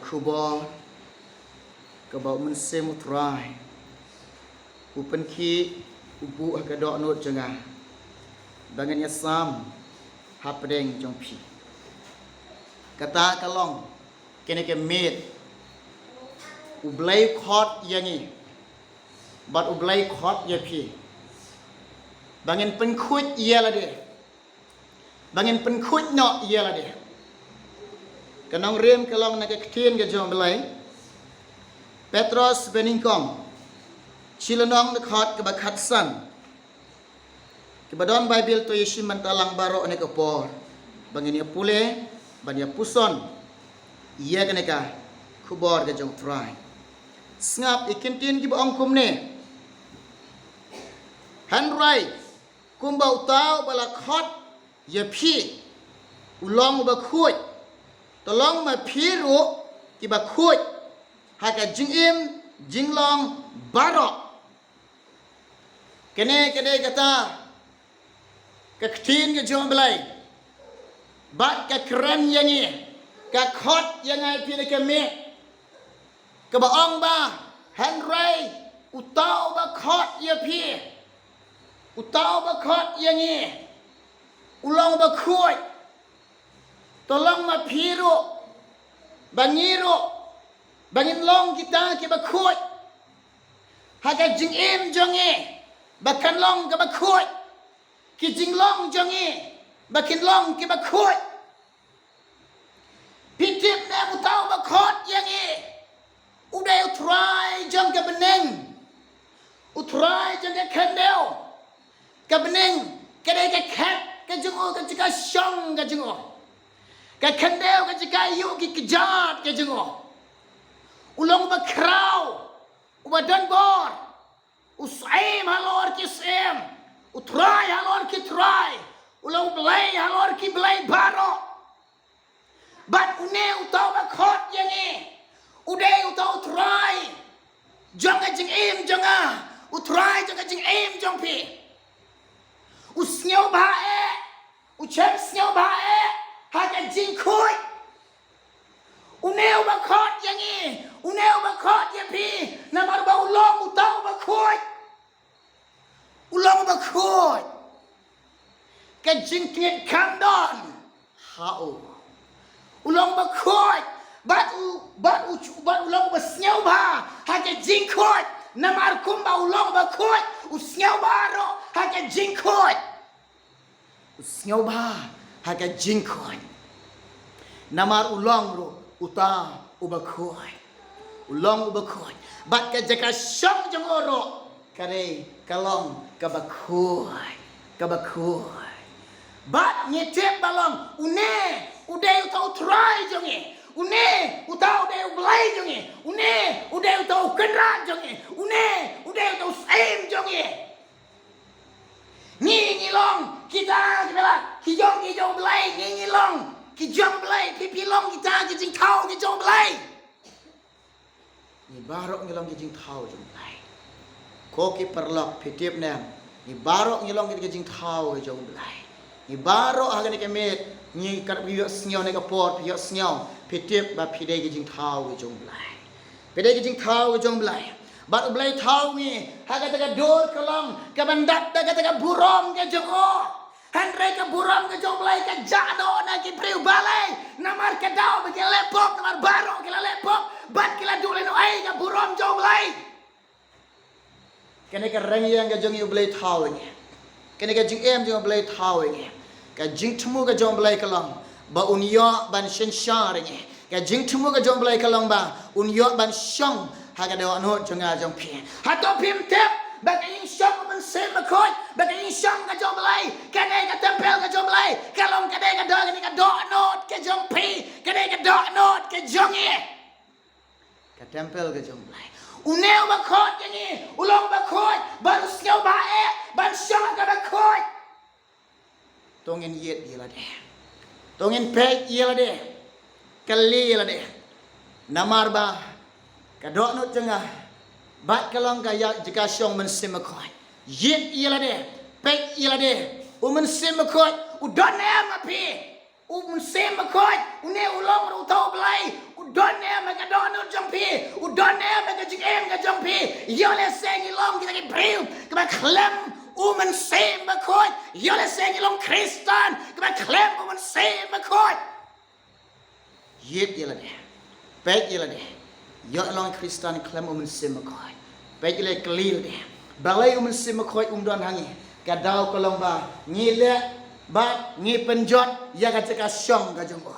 kubor ke bau mensem utrai upen ki ubu ke dok not jengah bangan yasam hapdeng jong pi kata kalong kene ke met ublai khot yangi bat ublai khot ya pi bangan pen khut ialah dia bangan pen khut no ialah dia kanong rem kalong nak ketien ke jong belai Petros beningkong Chilanong dekat ke bakat san Kebadon Bible to Yesus mentalang baro ne kepor bangin ya pule ban ya puson ia kene ka kubor ke jong try ngap ikintin ki bong kum ne handrai kum bau tau bala khot ya phi ulong ba khuj tolong ma phi ru ki ba khuj haka jing im jing long barok kene kata ketin ke jom belai bat ke keren yang ni ke khot yang ai pi ke me ke ba ong ba handrai utau ba khot ya pi utau ba khot yang ni ulong ba khuj tolong ma phi ru bangiru bangin long kita ke bakut haga jing im jonge bakan long ke bakut ki jing long jonge bakin long ke bakut pitip na utau bakut yang udai utrai jong ke beneng utrai jong ke kandel ke beneng ke dai ke kat ke jungo ke jika syong ke jungo ke kandel ke jika yu ki kejat ke jungo ulong ba kraw uba dan bor usaim halor ki sem utrai halor ki trai ulong belai halor ki belai baro bat une utau ba khot yangi udai utau trai jonga jing im jonga utrai jonga jing im jong pi usnyau ba uchem snyau ba haga jing khoi uneu ba khot yangi uneu ba khot ya pi namar ba ulong utau ba khot ulong ba khot ka jing tiet kandon hao ulong ba khot bat ulong ba snyau ba ha ka jing khot namar kum ba ulong ba khot usnyau ba ro ha ka jing khot usnyau ba ha ka jing khot namar ulong ro uta ubakhoy ulong ubakhoy bat ka jaka syong jong oro kare kalong kabakhoy bat nyetep balong une udai utau try jonge une utau dai ublai jonge une udai utau kenra jonge une udai utau saim jonge ni long kita kira kijong blai ni long ki jong belai pipi long kita ki jing thau ki jong belai ni barok ni long ki jing thau jong belai ko ki perlok pitip nam ni barok ni long ki jing thau ki jong belai ni barok ha ni ke met ni kat wi snyo ne ka pot pi snyo pitip ba pide ki jing thau ki jong belai pide ki jing thau ki jong belai bat belai thau ni ha ka ta dor kolong ka bandat ta ka burom ke jong Handrai ke buram ke jom belai ke jado na ki priu balai namar ke dau ke lepok namar baro ke lepok bat ke dule no ai ke buram jom belai kene ke reng yang ke jong yu belai thau ni kene ke jing em jong belai thau ni ke jing thmu ke jom belai kalong ba unyo ban shen shar ni ke jing thmu ke jom belai kalong ba unyo ban shong ha ke do no jong a jong pi ha to pim tep bagaimana syang mensem makoi bagaimana syang ke jom belai kadai ke tempel ke jom belai kalong kadai ke dok not ke jom pi kadai ke dok not ke jong ke tempel ke jom belai uneu makot yang ulong makot baru skau bae ban syang ke makot tongin yet dia de tongin pek dia de kali de namar ba ke dok not jengah bat kalong kaya jika syong mensim makoi yet ialah de pek ialah de mensim makoi udon em api mensim makoi une ulong ru tau belai udone magadonu jampi udone magajim jampi yole sengi long kita ke bril ke klem umen sem bakoi yole sengi long Kristen ke klem umen sem bakoi yet yele de pek yele de yole long Kristen klem umen sem bakoi pek yele klil de balai umen sem bakoi don hangi kadau kolong ba ngile ba ngi penjot ya ka caka syong ka jumbo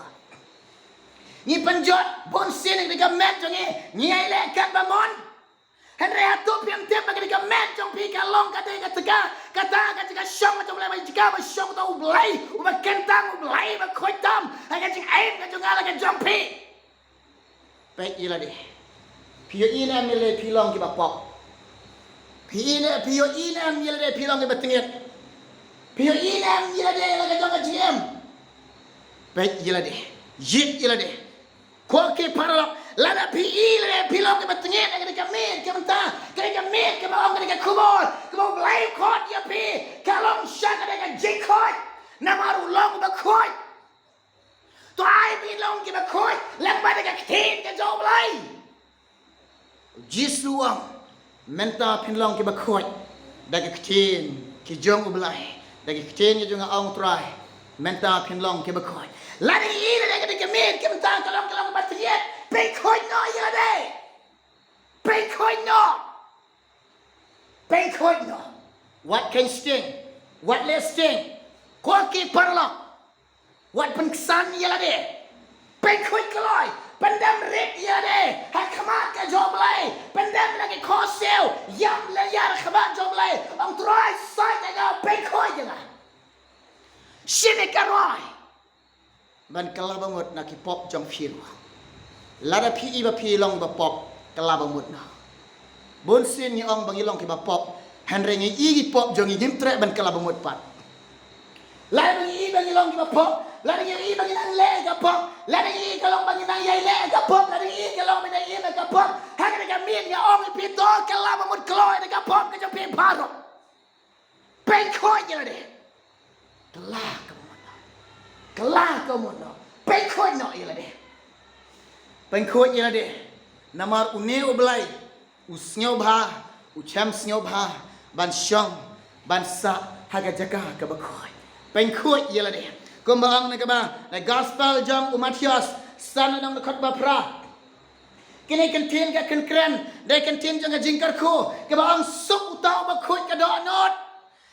ngi penjot bon sin ni ka met jong ngi ai le kat ba mon henre atu piam tep ba ka met jong pi ka long ka de ka caka syong ka jong le ba jika ba syong ta ublai u ba kentang ublai ba khoi tam ha ka jing aim ka jong ala ka jong pi pe ila de pio ina mele pi long ki ba pop pio ina mele de pi long ki ba tinget pio ina yila de la jong ka GM baik yila de yit yila de ko ke paralok la da pi ile pilong ke batengit ke ka mit ke menta ke mit ke ma ke kubol ke ma blai khot ya pi kalong sha ke ka jikot namaru long ba khot to ai pi long ke ba khot lang ba ke tin ke jo blai jisu am menta pin long ke ba khot da ke tin ke jong blai dagi kecenya juga ang try menta pinlong ke bakoi lari ina dagi ke mit ke mentang kalong batriet pe koi no ya de pe koi no what can sting what less sting ko ki parlo what pengsan ya de pe koi kaloi pendam red ya de ha khamat ka joblai pendam lagi khosel yam la ya khamat joblai ang try sai ga pe khoi jangan sini karoi ban kalabangot na ki pop jong philo lada pi iba pi long ba pop kalabangot na bon sin ni ong bangi long ki ba pop hanre ngi igi pop jong igim tre ban kalabangot pat la bangi bangi long ki ba pop la ngi bangi nang le ka pop la ngi kalong bangi nang yai le ka pop la ngi kalong bangi nang ka pop hagre ka min nga ong pi to kalabangot kloi ka pop ka jong pi paro pen khoi ya de kelak kamu no pengkoi no ila de pengkoi ila de namar une ublai usnyo bha ucham snyo bha ban syong ban sa haga jaga ka bakoi pengkoi ila de kumbang na ka ba na gospel jong Matius san nang na khotba pra kini kentin ka kenkren de kentin jong jingkar ko ka ba ang suk tau bakoi ka do not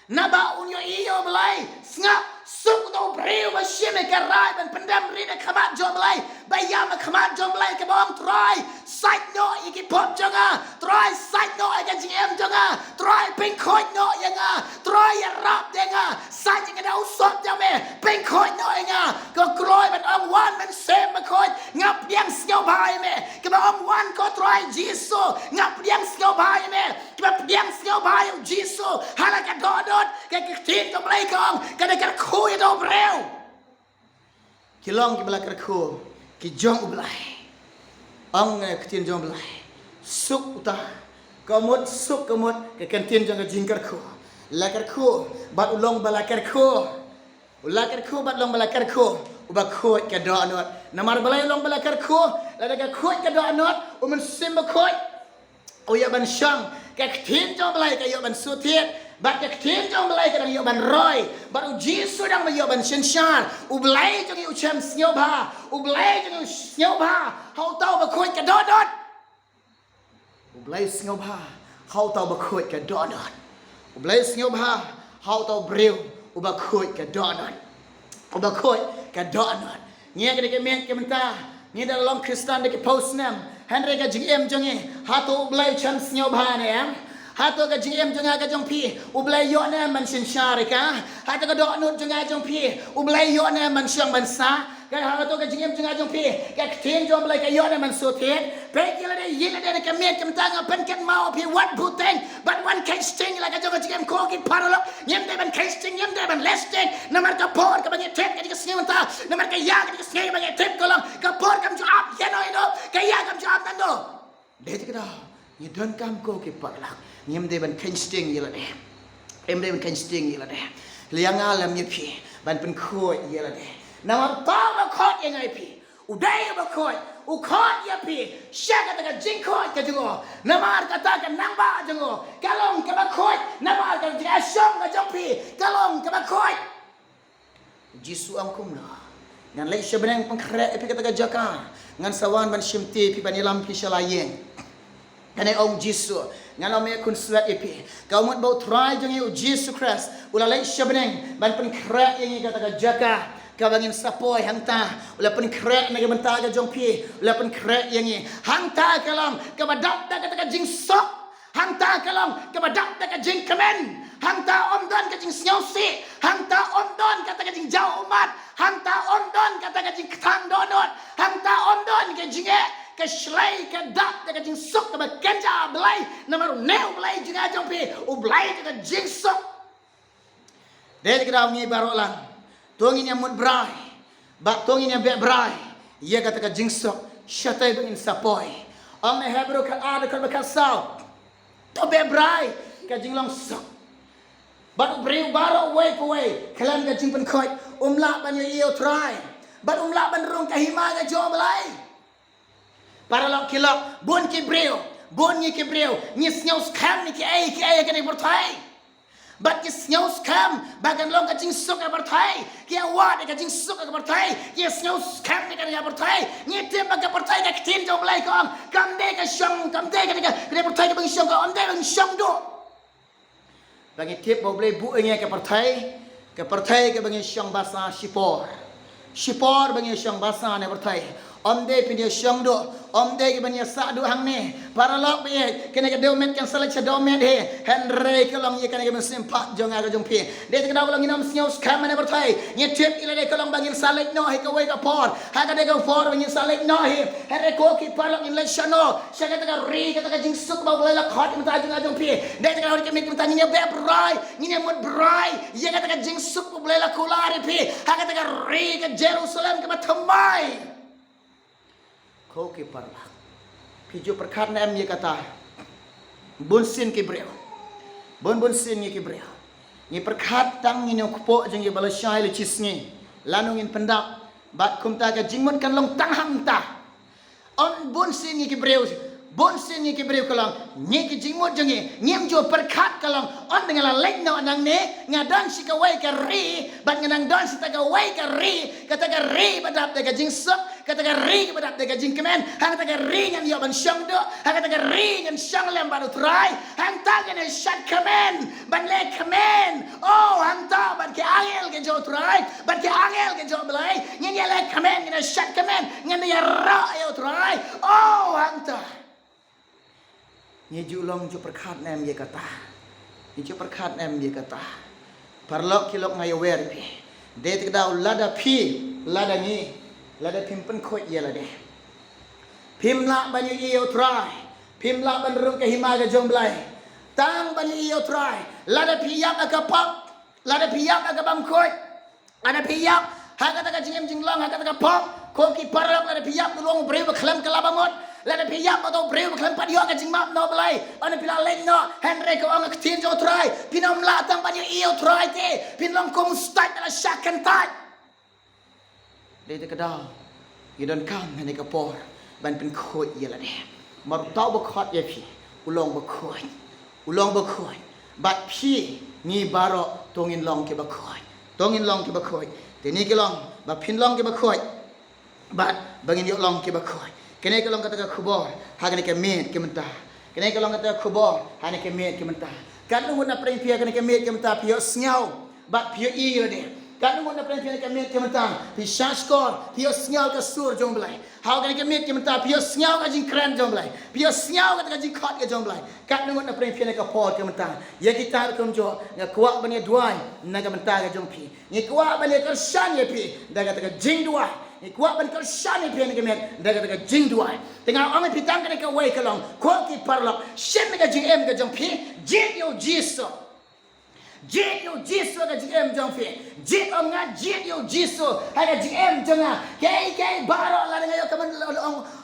naba unyo iyo belai snga suk to breu ba shime ka rai ban pendam rida khamat jom belai bayam khamat jom belai ka bang try site no iki pop jonga try site no aga GM jonga try pink khoi no yanga try ya rap denga site nga dau sop jame pink khoi no yanga ko kroi ban ong wan ban sem ma khoi ngap yang skill bai me ka ong wan ko try jisu ngap yang skill bai me ka yang skill bai jisu hala ka dodot ka tin to belai kong ka de ka khu ya do breu kilong ki bela ka khu ki jong ublai ang ketin jong ublai suk uta kamut suk kamut ke ketin jong jingkar khu la kar khu bat ulong bala kar khu ula kar khu bat long bala kar khu uba khu ke do anot namar balai long bala kar khu la ka khu ke do anot umen sim ba khu o ya ban shang ke ketin jong ublai ke yo ban sutiet bat ke ketin jong ublai ke yo ban roi bat uji sudang ba yo ban shenshar ublai jong u chem snyo ba ublai jong snyo ba hau tau ba khoi ka dodot ublai snyo ba hau tau ba khoi ka dodot ublai snyo ba hau tau breu uba khoi ka dodot uba khoi ka dodot nge ke men ke menta ni dalam Kristen de ke post nam henry ka GM jong e hato ublai chem snyo ba ne hato ka GM jong ka jong pi ublai yo ne man shenshar ka hato ka dodot jong jong pi ublai yo ne man syang ban sa ka hato ka GM jong jong pi ka tin jong ublai ka yo ne man sotet pe kila de yila de ka met kam tanga pen kan mau pi wat buteng but one can sting like a jong GM ko ki paralo nyem de ban casting nyem de ban lesting namar ka por ka bangi tet ka snewta namar ka ya ka snew bangi tet ko lang ka por kam job yeno ino ka ya kam job nando de ka da ni don kam ko ki parlak nyem de ban casting yila de em de ban casting yila de liang alam ni pi ban pen ko yila de namar ta ba khot yang ai pi udai ba khot ukot ya pi syak kata jing khot ka jungo namar kata ka namba jungo kalong ka bakot namar ka jing asyong ka jong pi kalong ka bakot Jisu ang kumla ngan lai sebenang pengkrek pi kata ka jaka ngan sawan ban shimti pi ban ilam pi shalayeng Kane ong Jisu ngalo me kun suat ipi kau mut bau try jeng yu Jisu Christ ulalai syabeneng ban pen krek yang kata ka jaka ka bangin sapoi hangta ula pen krek na benta ka jong pi ula pen krek yang ni hangta kalam ka badap da kata ka jing sok hangta kalam ka badap da ka jing kemen hangta ondon ka jing snyosi hangta ondon kata ka jing jau umat hangta ondon kata ka jing tang donot hangta ondon ka jing ke shlai ke dak ke jing sok ke kenja blai namaru neu blai jing ajong pi u blai ke jing sok de ke daw ngi baro lang tongin yang mut brai bak tongin yang be brai ye kata ke jing sok shatai bengin sapoi ang ne hebro ka ada ka bakasau to be brai ke jing long sok bat breu baro way po way kalan ke jing pen khoi umla ban ye io try bat umla ban rong ka hima ke jo blai para lok kilok bon ki breu bon ni ki breu ni snyau skam ni ki ai ka ni berthai bat ki snyau skam bagan long ka jing sok ka berthai ki awat ka jing sok ka berthai ki snyau skam ni ka ni berthai ni te ba ka berthai ka tin jong lai kong kam de ka shong kam de ka berthai ka bang shong ka on de bang shong do bagi tip bo blai bu nya ka berthai ka bang shong basa shipor bang shong basa ne berthai Omde pindia syong do, omde ke banya sak do hang ni. Para lok be kena ke domet kan salah domet he. Henry kelong ye kena ke sempak jong aga jong pi. Dia kena kelong inam snyau skam mana bertai. Ye tip ila de kelong bangin salek no he ke we ka por. Ha ka de ka por bangin salek no he. Henry ko ki parlok in le shano. Sya ka ri ka jing suk ba la khot mata jong aga jong pi. Dia kena ke mit mata ni be brai, ni mut brai. Ye ka jing suk ba la kulari pi. Ha ka ri ke Jerusalem ke mathamai. Kau ke parlak piju perkat na em ye kata bunsin ke breu bunsin ye ke breu ni perkat tang ni kupo jeng ye balasai le cisngi lanungin pendak bat kumta ka jingmun kan long tang ham ta on bunsin ye ke breu bunsin ye ke breu kalang ni ke jingmut jeng ye nyem jo perkat kalang on dengan la lek no nang ne ngadan si ka wai ka ri bat nganang don si ta ka wai ka ri kata ka ri badap de ka jing sok kata ka ri badap de ka jing kemen hang ta ka ri ngan yo ban syong do hang ta ka ri ngan syong lem baru trai hang ta ngan shat kemen ban le kemen oh hang ta ban ke angel ke jo trai ban ke angel ke jo blai ngan ye le kemen ngan shat kemen ngan ye ra yo trai oh hang ta ni julong ju perkat nem ye kata ni ju perkat nem ye kata parlok kilok ngai wer pi de tik daw lada pi lada ni lada pimpen khoi ye la de pim la ban ye yo try pim la ban rung ke hima ga jong blai tang ban ye yo try lada pi yak aga pop lada pi yak aga bam khoi ada pi yak ha kata ka jingem jinglong ha kata ka pop ko ki parlok lada pi yak tulong breu khlam kalabamot lada piyap atau breu kelam padio ka jingmap no belai ana pila leng no henry ko ang tin jo try pinom latang banyak iyo try te pinlong ko mustai la shakan tai de te kada yidon kam hene ka por ban pin khoi yela de mar taw ba khot ye phi ulong ba khoi bat phi ni baro tongin long ke ba khoi te ni ke long ba phin long ke ba khoi bat bangin yo long ke ba khoi kene kalong kata khubor ha kene ke met ke mentah kene kalong kata khubor ha ne ke met ke mentah kan nu na preng pia kene ke met ke mentah pio snyau bat pio i le de kan nu na preng pia ke met ke mentah pi shaskor pio snyau ka sur jong blai ha kene ke met ke mentah pio snyau ka jing kran jong blai pio snyau ka jing khot ke jong blai kan nu na preng pia ke por ke mentah ye kita kum jo nga kuak bane duai na ka mentah ke jong pi ni kuak bane ka shan ye pi da ka jing duai kuat ban kersani pian kemet daga jing duai tengah orang pitang kena ke wai kalong kuat ki parlok shen ke jing em ke jong pi jing yo jiso Jit you Jesus cái jing em jong phi. Jit ông ngã jit you Jesus hay cái jing em jong à. Cái baro là ngay cái mình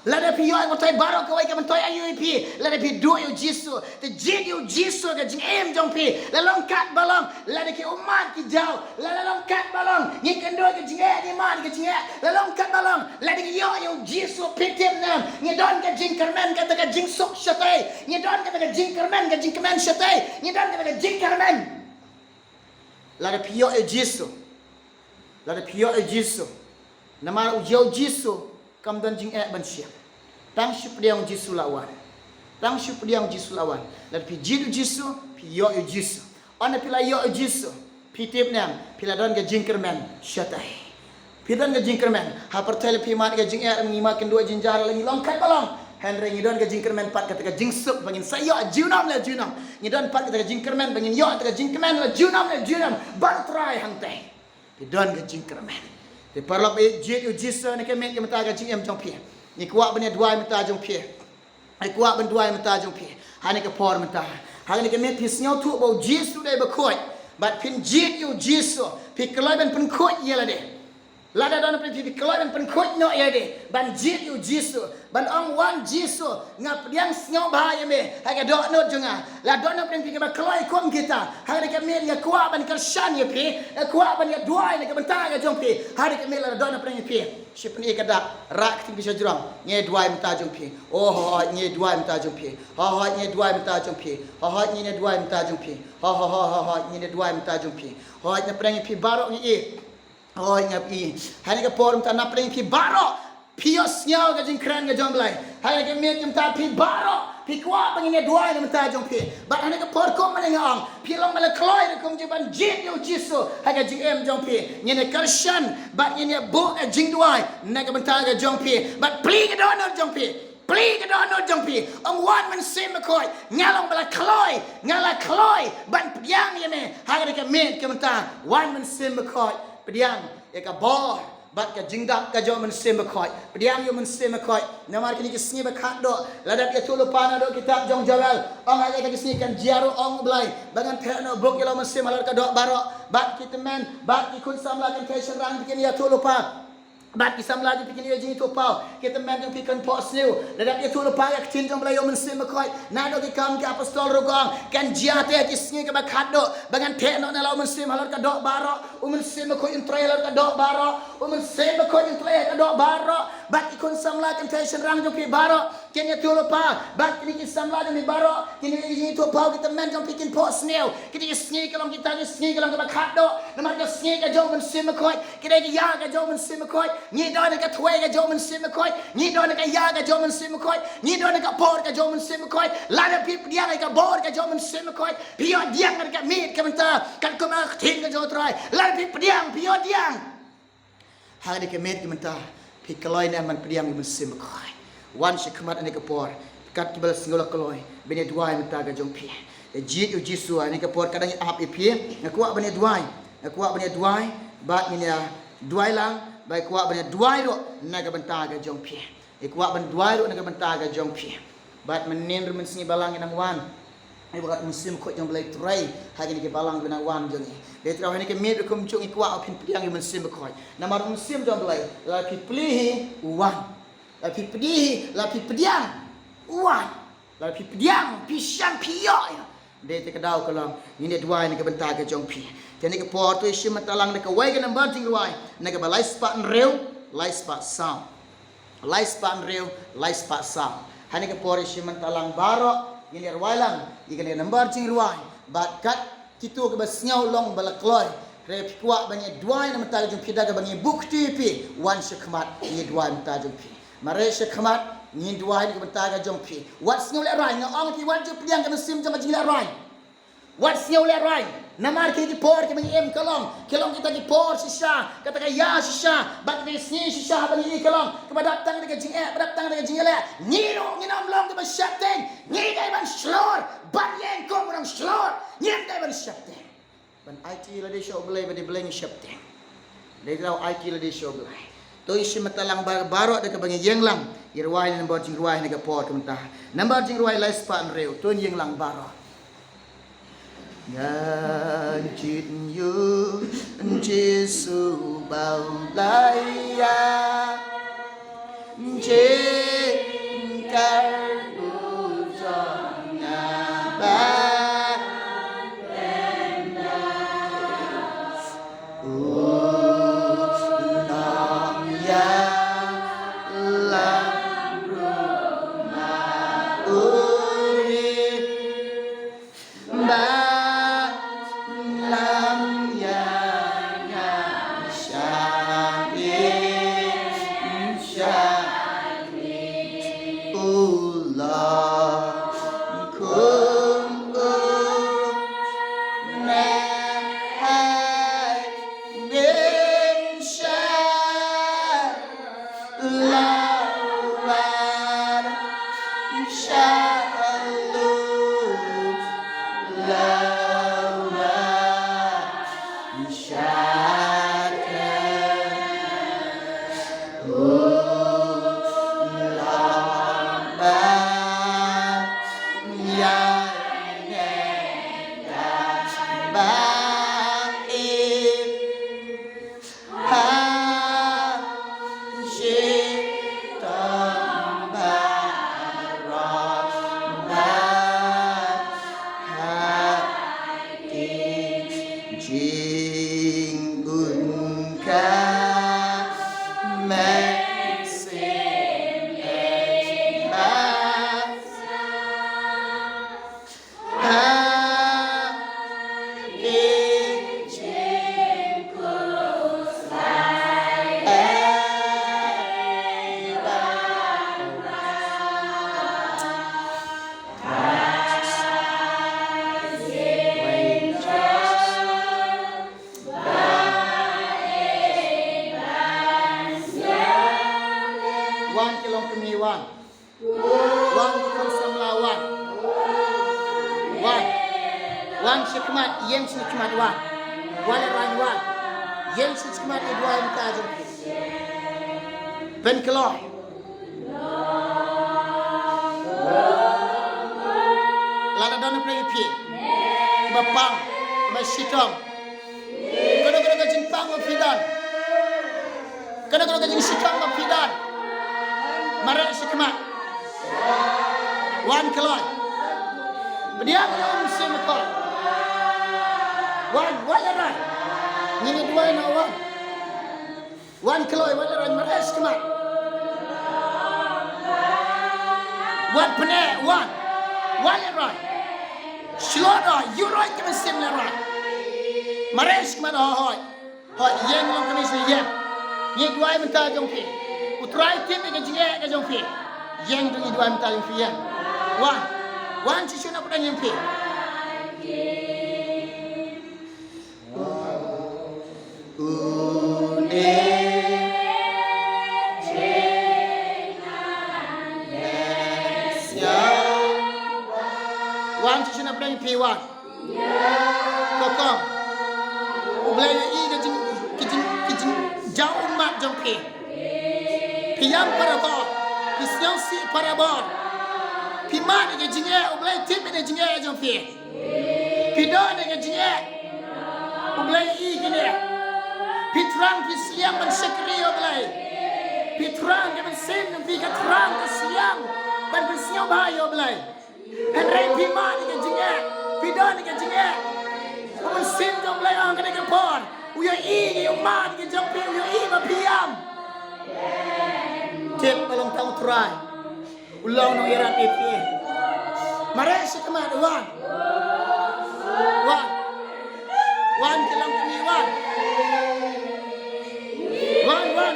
là để phi yo tay baro cái mình tay ayu phi là để phi do you Jesus. The jit you Jesus cái jing em jong phi. Là long kat balong là để cái umat ki jao là long kat balong. Những cái đôi cái jing em ni man cái jing em là long kat balong là để cái yo you Jesus phi tem nam. Những đòn cái jing kermen cái jing sok shatai. Những đòn cái jing kermen shatai. Những đòn cái jing kermen là để phi yo Jesus. Là để phi yo Jesus. Nama ujau Jesus kam dan jing ban siap. Tang shup diang Jesus lawan. Tang shup diang Jesus lawan. La pi jidu Jesus pi yo Jesus. Ona pila yo Jesus. Pi tip nam pila don ga jingkerman syatai. Pi don ga jingkerman ha pertel pi mat ga jing ni makan dua jinjar lagi long kat balong. Henry ni don ga jingkerman pat kata ga jingsup bangin sayo junam la junam. Ni don pat kata ga jingkerman bangin yo kata ga jingkerman la junam. Bar try hang tai. Pi don ga jingkerman. Thì parlop jidu Jesus ni ke men ke mata ga jing em jong pi. Ni kuat benda dua mata jong pi. Ai kuat ben dua mata jong pi. Ha ni ke por mata. Ha ni ke men pi snyo tu bo Jesus dai ba khoi. Bat pin jidu Jesus pi keloi ben pen khoi ye la de. Lada don pi keloi ben pen khoi no ye de. Ban jidu Jesus. Ban ong wan Jesus ngap diang snyo bahaya me. Ha ke dok not jonga. La don no pi ke ba keloi kom kita. Ha ni ke men ya kuat ban kersan ye pi. Kuat ban ya dua ni ke benta ga jong pi. Ha ni ke men la don no pi. Sipni kadak rak ting bisa jurang nge dua minta jumpi oh nge dua minta jumpi nge dua minta jumpi nge dua minta jumpi nge dua minta jumpi nya preng pi barok ni nya pi hani ka por minta na preng pi barok pios nyao ga jing kran ga jomblai hani ka met minta pi barok pi kwa bang nge dua minta jumpi bat hani ka por kom mana ngong pi long mala kloi kom jiban jit yo jisu ha ga jing em jumpi nge karshan bat nge bo ga jing dua na ga minta ga jumpi bat pli ga don jumpi pli ga don jumpi ong wan man sim koi ngalong mala kloi ban piang ye me ha ga ka met ka minta wan man sim koi piang e ka bor bat ka jingdak ka jo men sim khoi pediam yo men sim khoi namar kini kisni ba khat do ladat ya tulu pana do kitab jong jawal ong aja ka kisni kan jiaro ong blai bangan the no bok yo men sim alar ka do baro bat kitmen bat ki kun samla kan fashion rang kini ya tulu pa bat ki samla ji kini ya jing to pau kita men jong pikan po sniu ladat ya tulu pa ya tin jong blai yo men sim khoi na do ki kam ki apostol rogong kan jiate kisni ka ba khat do bangan the no na lo men sim alar ka do baro men sim khoi in trailer ka do baro men sim khoi in trailer ka do baro bat ikon samla kan fashion rang jong pi baro kini tulu pa bat kini ki samla jong pi baro kini jing to pau kita men jong pikin po sniu kini sni ka long kita sni ka long ka ba khat do namar ka sni ka jong men sim khoi kini ki ya ka jong men sim khoi ni do na ka thwe ka jong men sim khoi ni do na ka ya ka jong men sim khoi ni do na ka por ka jong men sim khoi la na pi diang ka bor ka jong men sim khoi pi diang ka mit ka menta kan ko ma thin ka jo trai la pi diang ha de ka mit ka menta pi kaloi na man diang men sim khoi wan shi khamat ani ka por kat kibal singola kaloi bene duai menta ka jong pi jit u jisu ani ka por kadang ap pi na kuat bene duai bat ni ya duai lang bai kuat bene duai ro na ka benta ka jong pi kuat ben duai ro na ka benta ka jong pi bat menen men singi balang nang wan ai bakat musim khot yang belai trai hari ni ke balang benang wan jong ni de trau ni ke met kum chung kuat pin piang musim khot namar musim jong belai la pi plihi wan la pi pedihi la pi pediang wan la pi pediang pisan pio de te kadau kalang ni ne duai ni ke benta ka jong pi tani ke por tu isi matalang ne ke wai ke nambar jing ruai ne ke balai spat reu lai spat sound lai spat reu lai spat sound hani ke por isi matalang baro ini arwailang ikan nambar jing ruai bat kat kitu ke basnyau long balakloi rep kuat banyak duai na mata jong pi daga bangi bukti pi wan shakmat ni duai mata jong pi mare shakmat ni duai ni mata ga jong pi wat snyau le rai ngong ti wan je piang kan sim jong jing le rai wat snyau le rai namar ki por ke bangi em kalong kita ki por sisa kata ka ya sisa bat ni sni sisa bangi kalong ke badak tang de jing badak tang de jing le ni no ni nam long ke bashaten ni dai ban slor ban yen ko ban slor ni dai ban shaten ban IT la de show belai ban belai shaten de lau IT la de show belai to isi matalang baro de ke bangi yeng lang irwai number jing ruai ni ke por ke mentah number jing ruai lai span reu to yeng lang baro ya จิตอยู่จิสุเบาลายาจิการบุจนาบาWan shikmat yen shikmat wan ran wan yen shikmat idwa imtajum ben kloy lada don play pi bapang ba shitong kada jing pang ba fidan kada jing shitong ba fidan mara shikmat wan kloy dia yang semakol wan walaran ni dua na wan kloy walaran maras kemat wan pene wan walaran shloda yuroi ke mesim laran maras kemat hoy yang long kemis yang ni dua minta jong pi utrai tim ke jinge ke jong pi yang tu dua minta jong pi yang wan si shuna pun yang pi wan si shuna pun yang pi wan kokong ublay i ke jing jauh mat jong pi piyam para ba pisnyang si para ba Piman ke jinge ublay tip ne jinge jong pi pidon ke jinge ublay i kene pitrang pisliang ban sekri ublay pitrang ke ban sen pi ka trang ke siang ban pisnyang ba ublay henry piman ke jinge pidon ke jinge ban sen jong ublay ang ke ke pon uyo i ke man ke jong pi uyo i ba piam tip balong tau try ulang no irat itu mare shikmat wan kelang kami wan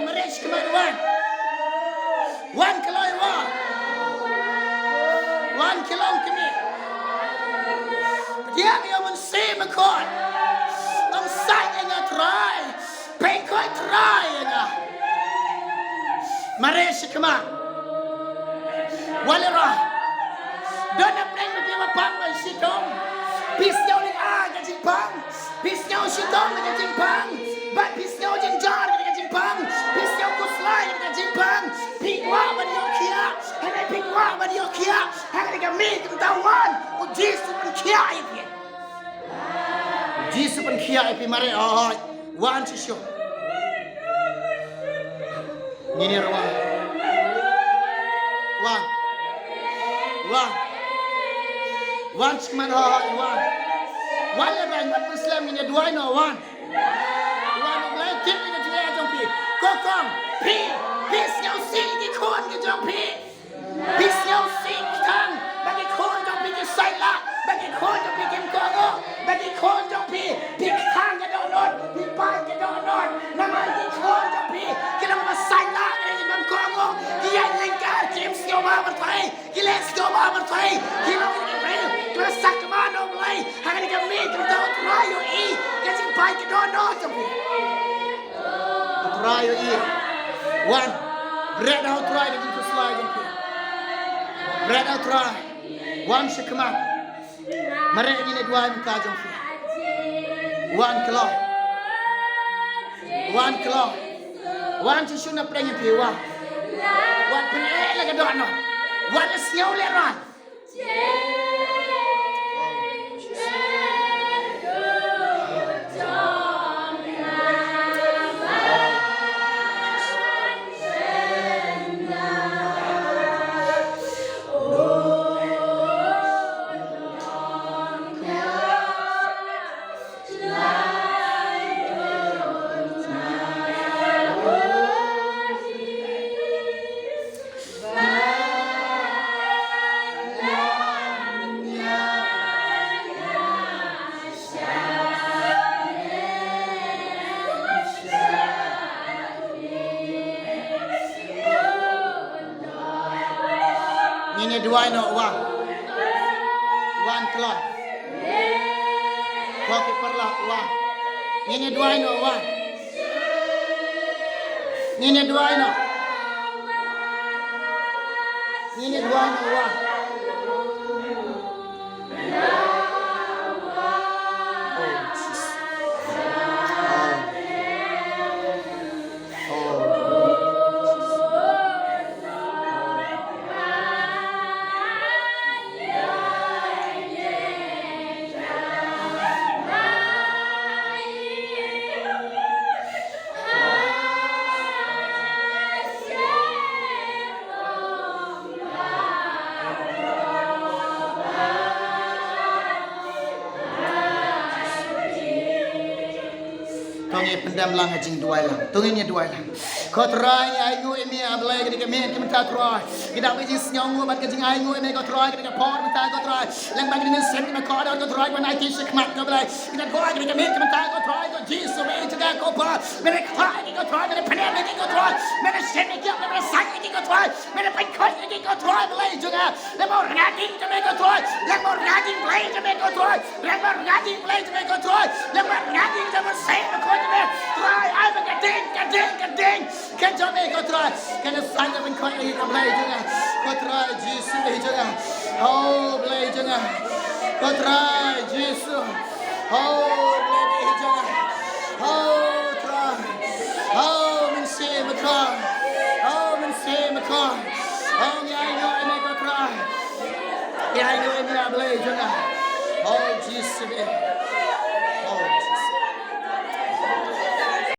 mare shikmat wan kelai wan kelang kami dia yang mensemakon ang sai nga try pengkoi try nga mare shikmat walera dona pleng me pima pang ba sitong pisnyau ni ga jimpang pisnyau sitong ga jimpang ba pisnyau jinjar ga jimpang pisnyau kuslai ga jimpang pikwa ba diokia hana pikwa ba diokia hana ga mi tawan udis ban kia ipi Jesus pen kia epi mare oh one to show ini rawa one cuman oh one yang mat Muslim ini dua no one boleh tip ini juga jom pi kokong pi siao sing di kon ke jom pi siao sing tang bagi kon jom pi sai la bagi kon jom pi kim kongo bagi kon jom pi tang ke donot pi pai ke donot nama di kon jom pi kita mau sai la ke jom kongo dia lingkar kim siao ma bertai gila siao ma bertai gila kita sak mana mulai hari ni kami kita terayu kita simpai ke donot jom pi terayu one bread out try dengan kuslai jom pi bread out try one shikman mereka ini dua muka jom pi one kilo one tisu nak pergi pi one penek lagi donot one siau leran ini dua no one cloth kau perlah one ini dua no one ini dua no one Tungi pendam lang hajing dua lang. Tunginya dua lang. Kau terai ayu ini abalai ketika men kita minta terai. Kita pergi senyum buat kajing ayu ini kau terai ketika por minta kau terai. Lang bagi ini sen kita kau ada kau terai mana itu sekmat kau balai. Kita terai ketika men kita minta kau terai kau Jesus men juga kau pa. Mereka terai kau terai mereka pendam lagi kau terai. Mereka sen kita mereka sang lagi kau terai. Mereka pengkot lagi kau terai balai juga. Lemau raging kita kau terai. Lemau raging balai kita kau terai. Lemau raging balai kita kau terai. Lemau raging kita sen kau try I make a ding kan jom kau try kan sang ben kau ini kau boleh jangan kau try Jesus boleh jangan oh boleh jangan kau try Jesus oh boleh jangan oh try oh mensi makar oh nyai ini kau try nyai ini boleh jangan oh Jesus